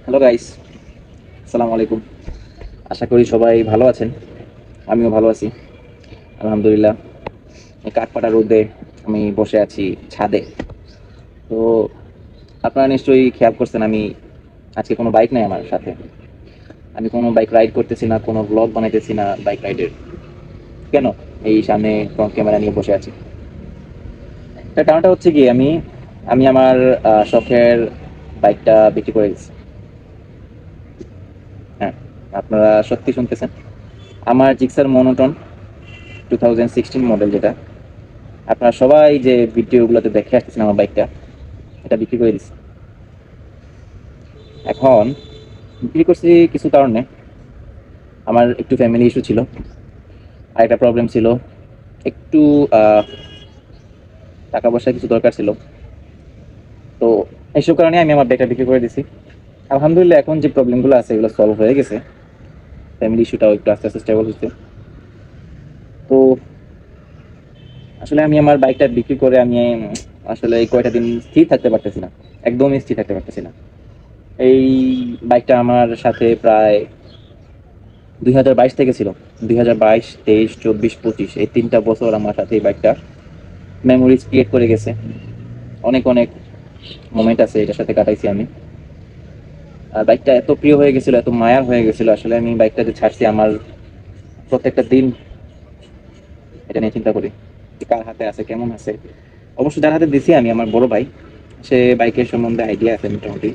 Hello guys, আসসালামু আলাইকুম। আশা করি সবাই ভালো আছেন। আমিও ভালো আছি, আলহামদুলিল্লাহ। এই কাঠফাটা রোদে আমি বসে আছি ছাদে। তো আপনারা নিশ্চয়ই খেয়াল করছেন, আমি আজকে কোনো বাইক নাই আমার সাথে। আমি কোনো বাইক রাইড করতেছি না, কোনো ব্লগ বানাইতেছি না বাইক রাইডের। কেন? এই সামনে ফ্রন্ট ক্যামেরা নিয়ে বসে আছি। তার কারণটা হচ্ছে কি, আমি আমি আমার শখের বাইকটা বিক্রি করে দিচ্ছি। হ্যাঁ, আপনারা সত্যি শুনতেছেন। আমার জিক্সার মনোটন 2016 মডেল, যেটা আপনারা সবাই যে ভিডিওগুলোতে দেখে আসতেছেন, আমার বাইকটা এটা বিক্রি করে দিচ্ছি। এখন বিক্রি করছি কিছু কারণে। আমার একটু ফ্যামিলি ইস্যু ছিল, আর একটা প্রবলেম ছিল, একটু টাকা পয়সা কিছু দরকার ছিল। তো এইসব কারণে আমি আমার বাইকটা বিক্রি করে দিছি। আলহামদুলিল্লাহ, এখন যে প্রবলেমগুলো আছে এগুলো সলভ হয়ে গেছে। ফ্যামিলি ইস্যুটাও একটু আস্তে আস্তে স্টেবল হচ্ছে। তো আসলে আমি আমার বাইকটা বিক্রি করে আমি আসলে এই কয়টা দিন স্থির থাকতে পারতেছি না, একদমই স্থির থাকতে পারতেছি না। এই বাইকটা আমার সাথে প্রায় 2022 থেকে ছিল। 2022, 23, 24, 25 এই 3টা বছর আমার সাথে এই বাইকটা মেমোরিজ ক্রিয়েট করে গেছে। অনেক অনেক মোমেন্ট আছে এটার সাথে কাটাইছি আমি। আর বাইকটা এত প্রিয় হয়ে গেছিল, এত মায়ার হয়ে গেছিল, আসলে আমি বাইকটা যে ছাড়ছি, আমার প্রত্যেকটা দিন এটা নিয়ে চিন্তা করি যে কার হাতে আছে, কেমন আছে। অবশ্য যার হাতে দিছি আমি, আমার বড় ভাই, সে বাইকের সম্বন্ধে আইডিয়া আছে মোটামুটি।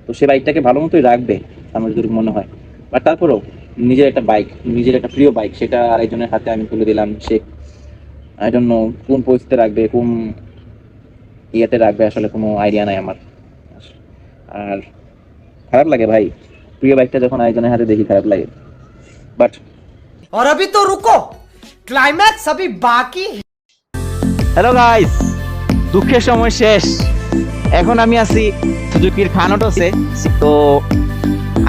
তো সে বাইকটাকে ভালো মতোই রাখবে আমার যদি মনে হয়। বাট তারপরেও নিজের একটা বাইক, নিজের একটা প্রিয় বাইক, সেটা আরেকজনের হাতে আমি তুলে দিলাম। সে আই ডোন্ট নো কোন পরিস্থিতিতে রাখবে, কোন ইয়েতে রাখবে, আসলে কোনো আইডিয়া নাই আমার। আর খারাপ লাগে ভাই, প্রিয় বাইকটা যখন আরেকজনের হাতে দেখি খারাপ লাগে। বাট और अभी तो रुको, क्लाइमैक्स अभी बाकी है। হ্যালো গাইস, দুঃখের সময় শেষ। এখন আমি আছি সুজুকির খানটসে। তো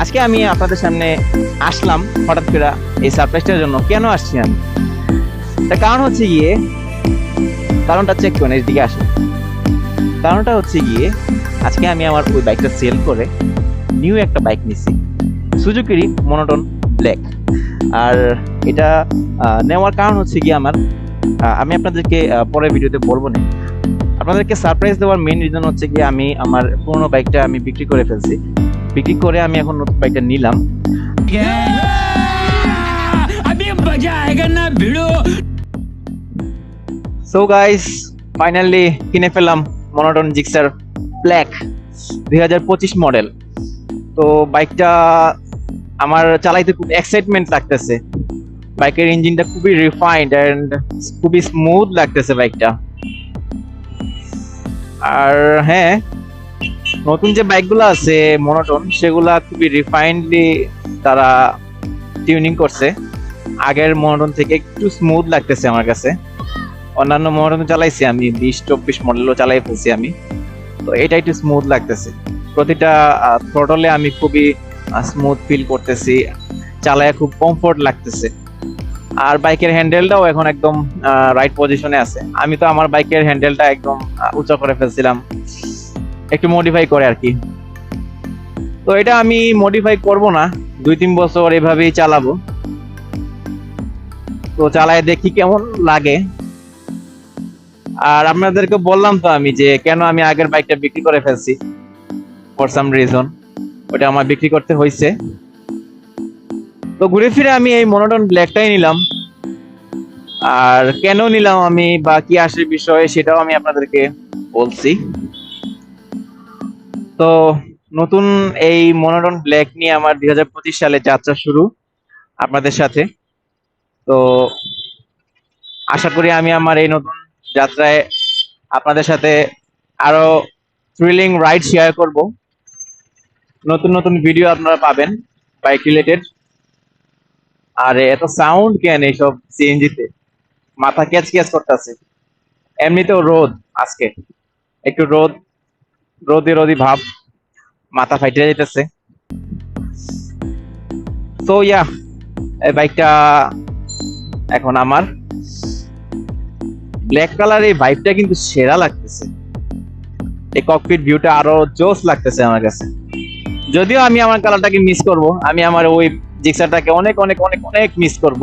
আজকে আমি আপনাদের সামনে আসলাম হঠাৎ করে এই সারপ্রাইজটার জন্য। কেন আসছি আমি, তার কারণ হচ্ছে গিয়ে, কারণটা চেক করেন, এদিকে আসে। কারণটা হচ্ছে গিয়ে, আজকে আমি আমার ওই বাইকটা সেল করে নিউ একটা বাইক নিছি, সুজুকিরই মনোটন ব্ল্যাক। আর এটা নেওয়ার কারণ হচ্ছে গিয়ে আমার, আমি আপনাদেরকে পরের ভিডিওতে বলবো না। আপনাদেরকে সারপ্রাইজ দেওয়ার মেইন রিজন হচ্ছে গিয়ে, আমি আমার পুরোনো বাইকটা আমি বিক্রি করে ফেলছি। বিক্রি করে আমি এখন নতুন বাইকটা নিলাম। अभी मजा आएगा ना भिड़ो। সো গাইস, ফাইনালি কিনে ফেললাম মনোটন জিক্সার ব্ল্যাক 2025 মডেল। তো বাইকটা আমার চালাইতে খুব এক্সাইটমেন্ট লাগতেছে। বাইকের ইঞ্জিনটা খুবই রিফাইন্ড এন্ড খুবই স্মুথ লাগতেছে বাইকটা। আর হ্যাঁ, নতুন যে বাইকগুলো আছে মনোটন, সেগুলা খুবই রিফাইন্ডলি তারা টিউনিং করছে। আগের মনোটন থেকে একটু স্মুথ লাগতেছে আমার কাছে। অন্যান্য মনোটন চালাইছি আমি, 20-24 মডেলও চালাই ফেলছি আমি। তো এটা একটু স্মুথ লাগতেছে। প্রতিটা থ্রটলে আমি খুবই স্মুথ ফিল করতেছি, চালায় খুব কমফোর্ট লাগতেছে। আর বাইকের হ্যান্ডেলটাও এখন একদম রাইট পজিশনে আছে। আমি তো আমার বাইকের হ্যান্ডেলটা একদম উঁচা করে ফেলছিলাম, একটু মডিফাই করে আর কি। তো এটা আমি মডিফাই করব না, 2-3 বছর এভাবেই চালাবো। তো চালায় দেখি কেমন লাগে। আর আপনাদেরকে বললাম তো আমি, যে কেন আমি আগের বাইকটা বিক্রি করে ফেলছি, ফর সাম রিজন ওটা আমার বিক্রি করতে হয়েছে। তো ঘুরে ফিরে আমি এই মনোটন ব্ল্যাকটাই নিলাম। আর কেন নিলাম আমি বা কি আসে বিষয়, সেটাও আমি আপনাদেরকে বলছি। তো নতুন এই মনোটন ব্ল্যাক নিয়ে আমার 2025 সালে যাত্রা শুরু আপনাদের সাথে। তো আশা করি আমি আমার এই নতুন যাত্রায় আপনাদের সাথে আরো থ্রিলিং রাইড শেয়ার করব। নতুন নতুন ভিডিও আপনারা পাবেন বাইক রিলেটেড। আর এত সাউন্ড কেন এইসব সিএনজিতে, মাথা ক্যাচ ক্যাচ করতেছে। এমনিতেও রোদ, আজকে একটু রোদ, রোদি রোদি ভাব, মাথা ফাইটে যেতেছে। সো ইয়া, এই বাইকটা এখন আমার। ব্ল্যাক কালার এই ভাইবটা কিন্তু সেরা লাগতেছে। এই ককপিট ভিউটা আরো জোস লাগতেছে আমার কাছে। যদিও আমি আমার কালারটাকে মিস করব, আমি আমার ওই জিক্সারটাকে অনেক অনেক অনেক অনেক মিস করব।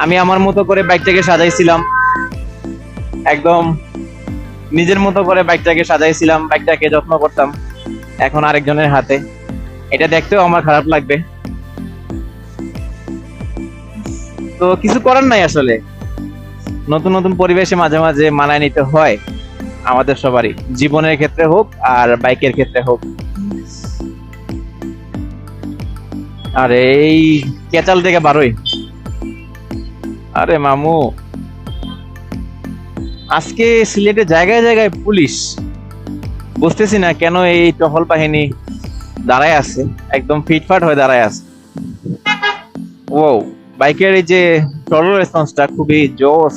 আমি আমার মতো করে বাইকটাকে সাজাইছিলাম, একদম নিজের মতো করে বাইকটাকে সাজাইছিলাম, বাইকটাকে যত্ন করতাম, এখন আরেকজনের হাতে। এটা দেখতেও আমার খারাপ লাগবে, তো কিছু করার নাই আসলে। নতুন নতুন পরিবেশে মাঝে মাঝে মানায় নিতে হয় আমাদের সবারই, জীবনের ক্ষেত্রে হোক আর বাইকের ক্ষেত্রে হোক। আর এই কেচাল থেকে বারোই, আরে মামু, আজকে সিলেটে জায়গায় জায়গায় পুলিশ, বুঝতেছি না কেন এই টহল বাহিনী দাঁড়ায় আছে, একদম ফিটফাট হয়ে দাঁড়ায় আছে। ও, বাইকের এই যে ট্রলার রেসপন্সটা খুবই জোস।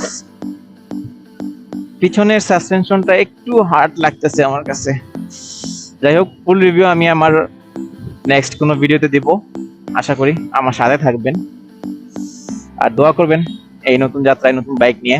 পিছনের সাসপেনশনটা একটু হার্ড লাগতেছে আমার কাছে। যাই হোক, ফুল রিভিউ আমি আমার নেক্সট কোনো ভিডিওতে দিব, আশা করি আমার সাথে থাকবেন আর দোয়া করবেন এই নতুন যাত্রায় নতুন বাইক নিয়ে।